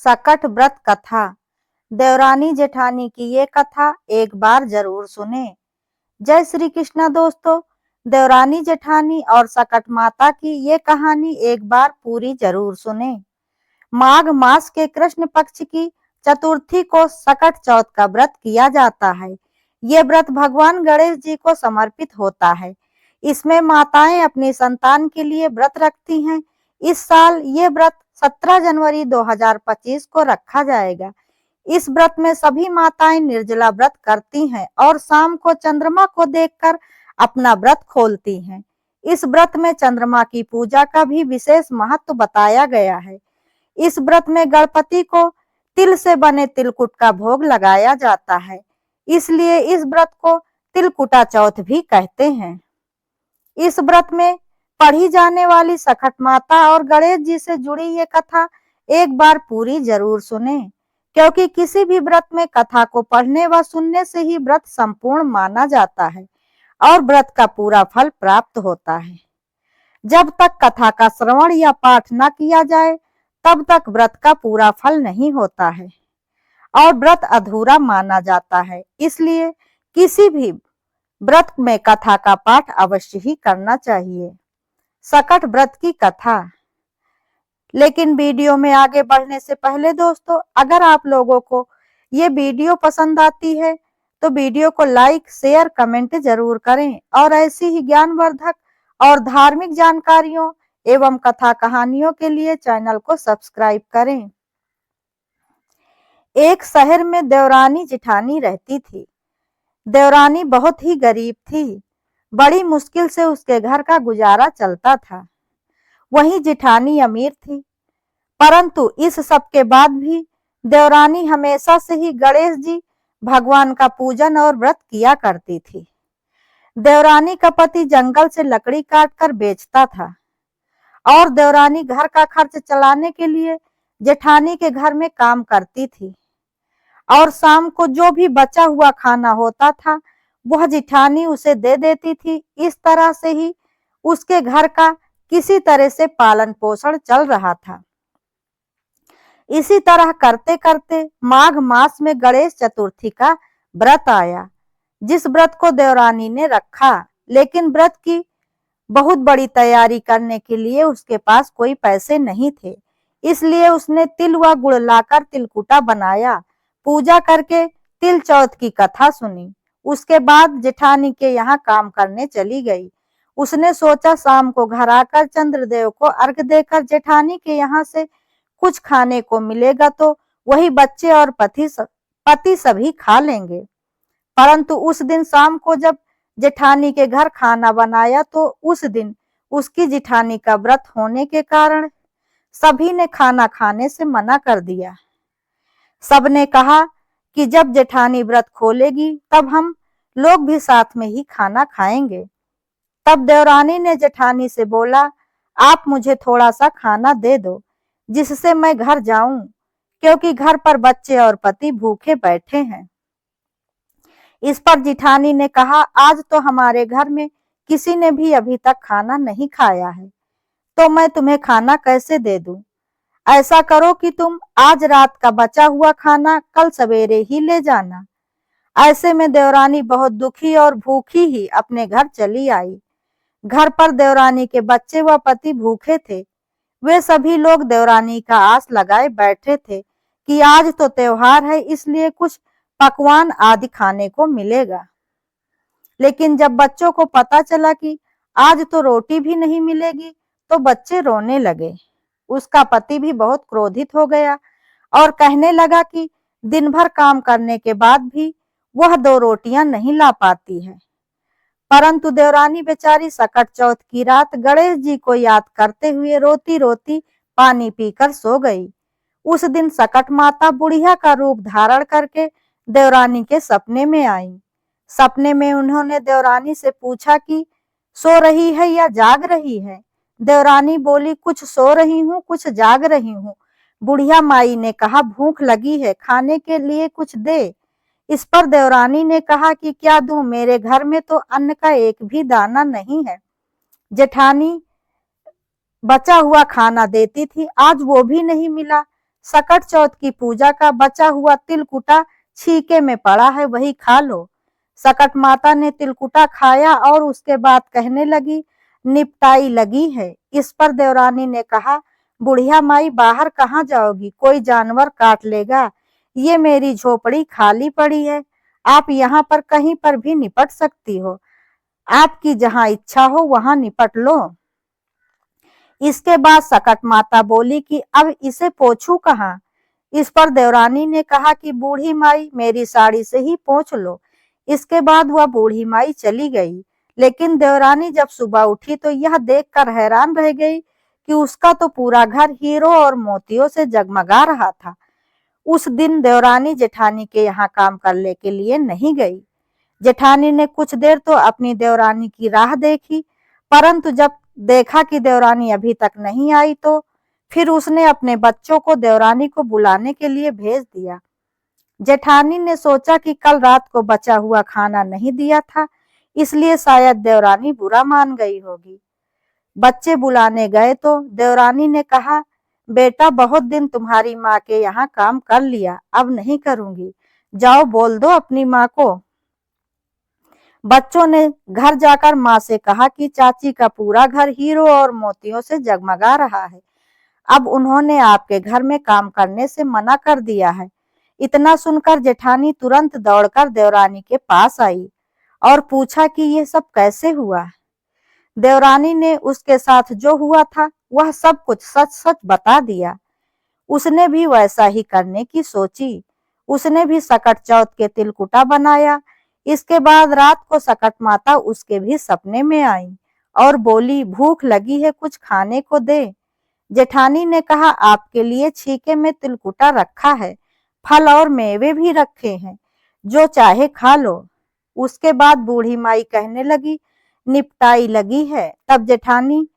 सकट व्रत कथा। देवरानी जेठानी की ये कथा एक बार जरूर सुने। जय श्री कृष्णा दोस्तों, देवरानी जेठानी और सकट माता की ये कहानी एक बार पूरी जरूर सुने। माघ मास के कृष्ण पक्ष की चतुर्थी को सकट चौथ का व्रत किया जाता है। ये व्रत भगवान गणेश जी को समर्पित होता है। इसमें माताएं अपनी संतान के लिए व्रत रखती हैं। इस साल ये व्रत 17 जनवरी 2025 को रखा जाएगा। इस व्रत में सभी माताएं निर्जला व्रत करती हैं और शाम को चंद्रमा को देखकर अपना व्रत खोलती हैं। इस व्रत में चंद्रमा की पूजा का भी विशेष महत्व बताया गया है। इस व्रत में गणपति को तिल से बने तिलकुट का भोग लगाया जाता है, इसलिए इस व्रत को तिलकुटा चौथ भी कहते हैं। इस व्रत में पढ़ी जाने वाली सकट माता और गणेश जी से जुड़ी ये कथा एक बार पूरी जरूर सुने, क्योंकि किसी भी व्रत में कथा को पढ़ने व सुनने से ही व्रत संपूर्ण माना जाता है और व्रत का पूरा फल प्राप्त होता है। जब तक कथा का श्रवण या पाठ न किया जाए तब तक व्रत का पूरा फल नहीं होता है और व्रत अधूरा माना जाता है। इसलिए किसी भी व्रत में कथा का पाठ अवश्य ही करना चाहिए। सकट व्रत की कथा। लेकिन वीडियो में आगे बढ़ने से पहले दोस्तों, अगर आप लोगों को ये वीडियो पसंद आती है तो वीडियो को लाइक, शेयर, कमेंट जरूर करें और ऐसी ही ज्ञानवर्धक और धार्मिक जानकारियों एवं कथा कहानियों के लिए चैनल को सब्सक्राइब करें। एक शहर में देवरानी जेठानी रहती थी। देवरानी बहुत ही गरीब थी। बड़ी मुश्किल से उसके घर का गुजारा चलता था। वहीं जेठानी अमीर थी, परंतु इस सब के बाद भी देवरानी हमेशा से ही गणेश जी भगवान का पूजन और व्रत किया करती थी। देवरानी का पति जंगल से लकड़ी काटकर बेचता था और देवरानी घर का खर्च चलाने के लिए जेठानी के घर में काम करती थी और शाम को जो भी बचा हुआ खाना होता था वह जेठानी उसे दे देती थी। इस तरह से ही उसके घर का किसी तरह से पालन पोषण चल रहा था। इसी तरह करते करते माघ मास में गणेश चतुर्थी का व्रत आया, जिस व्रत को देवरानी ने रखा। लेकिन व्रत की बहुत बड़ी तैयारी करने के लिए उसके पास कोई पैसे नहीं थे, इसलिए उसने तिल व गुड़ लाकर तिलकुटा बनाया। पूजा करके तिल चौथ की कथा सुनी। उसके बाद जेठानी के यहाँ काम करने चली गई। उसने सोचा शाम को घर आकर चंद्रदेव को अर्घ देकर जेठानी के यहाँ से कुछ खाने को मिलेगा तो वही बच्चे और पति सभी खा लेंगे। परंतु उस दिन शाम को जब जेठानी के घर खाना बनाया तो उस दिन उसकी जेठानी का व्रत होने के कारण सभी ने खाना खाने से मना कर दिया। सबने कहा कि जब जेठानी व्रत खोलेगी तब हम लोग भी साथ में ही खाना खाएंगे। तब देवरानी ने जेठानी से बोला, आप मुझे थोड़ा सा खाना दे दो जिससे मैं घर जाऊं, क्योंकि घर पर बच्चे और पति भूखे बैठे हैं। इस पर जेठानी ने कहा, आज तो हमारे घर में किसी ने भी अभी तक खाना नहीं खाया है, तो मैं तुम्हें खाना कैसे दे दूं? ऐसा करो कि तुम आज रात का बचा हुआ खाना कल सवेरे ही ले जाना। ऐसे में देवरानी बहुत दुखी और भूखी ही अपने घर चली आई। घर पर देवरानी के बच्चे व पति भूखे थे। वे सभी लोग देवरानी का आस लगाए बैठे थे कि आज तो त्योहार है, इसलिए कुछ पकवान आदि खाने को मिलेगा। लेकिन जब बच्चों को पता चला कि आज तो रोटी भी नहीं मिलेगी तो बच्चे रोने लगे। उसका पति भी बहुत क्रोधित हो गया और कहने लगा कि दिन भर काम करने के बाद भी वह 2 रोटियां नहीं ला पाती है। परंतु देवरानी बेचारी सकट चौथ की रात गणेश जी को याद करते हुए रोती रोती पानी पीकर सो गई। उस दिन सकट माता बुढ़िया का रूप धारण करके देवरानी के सपने में आई। सपने में उन्होंने देवरानी से पूछा कि सो रही है या जाग रही है? देवरानी बोली, कुछ सो रही हूँ, कुछ जाग रही हूँ। बुढ़िया माई ने कहा, भूख लगी है, खाने के लिए कुछ दे। इस पर देवरानी ने कहा कि क्या दूं, मेरे घर में तो अन्न का एक भी दाना नहीं है। जेठानी बचा हुआ खाना देती थी, आज वो भी नहीं मिला। सकट चौथ की पूजा का बचा हुआ तिलकुटा छीके में पड़ा है, वही खा लो। सकट माता ने तिलकुटा खाया और उसके बाद कहने लगी, निपटाई लगी है। इस पर देवरानी ने कहा, बुढ़िया माई बाहर कहाँ जाओगी, कोई जानवर काट लेगा। ये मेरी झोपड़ी खाली पड़ी है, आप यहाँ पर कहीं पर भी निपट सकती हो। आपकी जहाँ इच्छा हो वहां निपट लो। इसके बाद सकट माता बोली कि अब इसे पोंछू कहाँ। इस पर देवरानी ने कहा कि बूढ़ी माई मेरी साड़ी से ही पोंछ लो। इसके बाद वह बूढ़ी माई चली गई। लेकिन देवरानी जब सुबह उठी तो यह देखकर हैरान रह गई कि उसका तो पूरा घर हीरो और मोतियों से जगमगा रहा था। उस दिन देवरानी जेठानी के यहाँ काम करने के लिए नहीं गई। जेठानी ने कुछ देर तो अपनी देवरानी की राह देखी, परंतु जब देखा कि देवरानी अभी तक नहीं आई तो फिर उसने अपने बच्चों को देवरानी को बुलाने के लिए भेज दिया। जेठानी ने सोचा कि कल रात को बचा हुआ खाना नहीं दिया था, इसलिए शायद देवरानी बुरा मान गई होगी। बच्चे बुलाने गए तो देवरानी ने कहा, बेटा बहुत दिन तुम्हारी माँ के यहाँ काम कर लिया, अब नहीं करूंगी, जाओ बोल दो अपनी माँ को। बच्चों ने घर जाकर माँ से कहा कि चाची का पूरा घर हीरो और मोतियों से जगमगा रहा है, अब उन्होंने आपके घर में काम करने से मना कर दिया है। इतना सुनकर जेठानी तुरंत दौड़कर देवरानी के पास आई और पूछा कि ये सब कैसे हुआ। देवरानी ने उसके साथ जो हुआ था वह सब कुछ सच सच बता दिया। उसने भी वैसा ही करने की सोची। उसने भी सकट चौथ के तिलकुटा बनाया। इसके बाद रात को सकट माता उसके भी सपने में आई और बोली, भूख लगी है, कुछ खाने को दे। जेठानी ने कहा, आपके लिए छीके में तिलकुटा रखा है, फल और मेवे भी रखे हैं, जो चाहे खा लो। उसके बाद बूढ़ी माई कहने लगी, निपटाई लगी है। तब जेठानी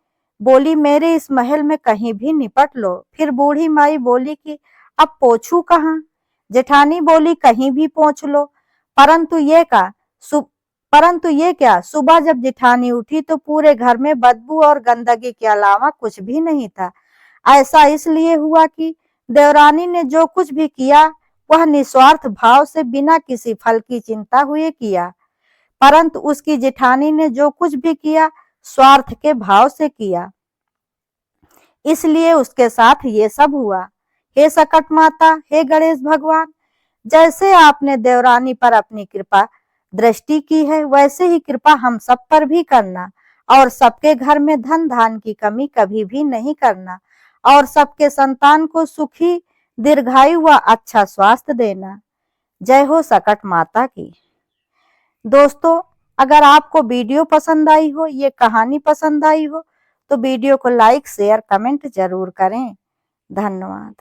बोली, मेरे इस महल में कहीं भी निपट लो। फिर बूढ़ी माई बोली कि अब पोंछू कहाँ। जेठानी बोली, कहीं भी पोंछ लो। परंतु ये क्या, सुबह जब जेठानी उठी तो पूरे घर में बदबू और गंदगी के अलावा कुछ भी नहीं था। ऐसा इसलिए हुआ कि देवरानी ने जो कुछ भी किया वह निस्वार्थ भाव से बिना किसी फल की चिंता हुए किया, परंतु उसकी जेठानी ने जो कुछ भी किया स्वार्थ के भाव से किया, इसलिए उसके साथ ये सब हुआ। हे सकट माता, हे गणेश भगवान, जैसे आपने देवरानी पर अपनी कृपा दृष्टि की है वैसे ही कृपा हम सब पर भी करना और सबके घर में धन धान की कमी कभी भी नहीं करना और सबके संतान को सुखी दीर्घायु व अच्छा स्वास्थ्य देना। जय हो सकट माता की। दोस्तों, अगर आपको वीडियो पसंद आई हो, ये कहानी पसंद आई हो तो वीडियो को लाइक शेयर कमेंट जरूर करें। धन्यवाद।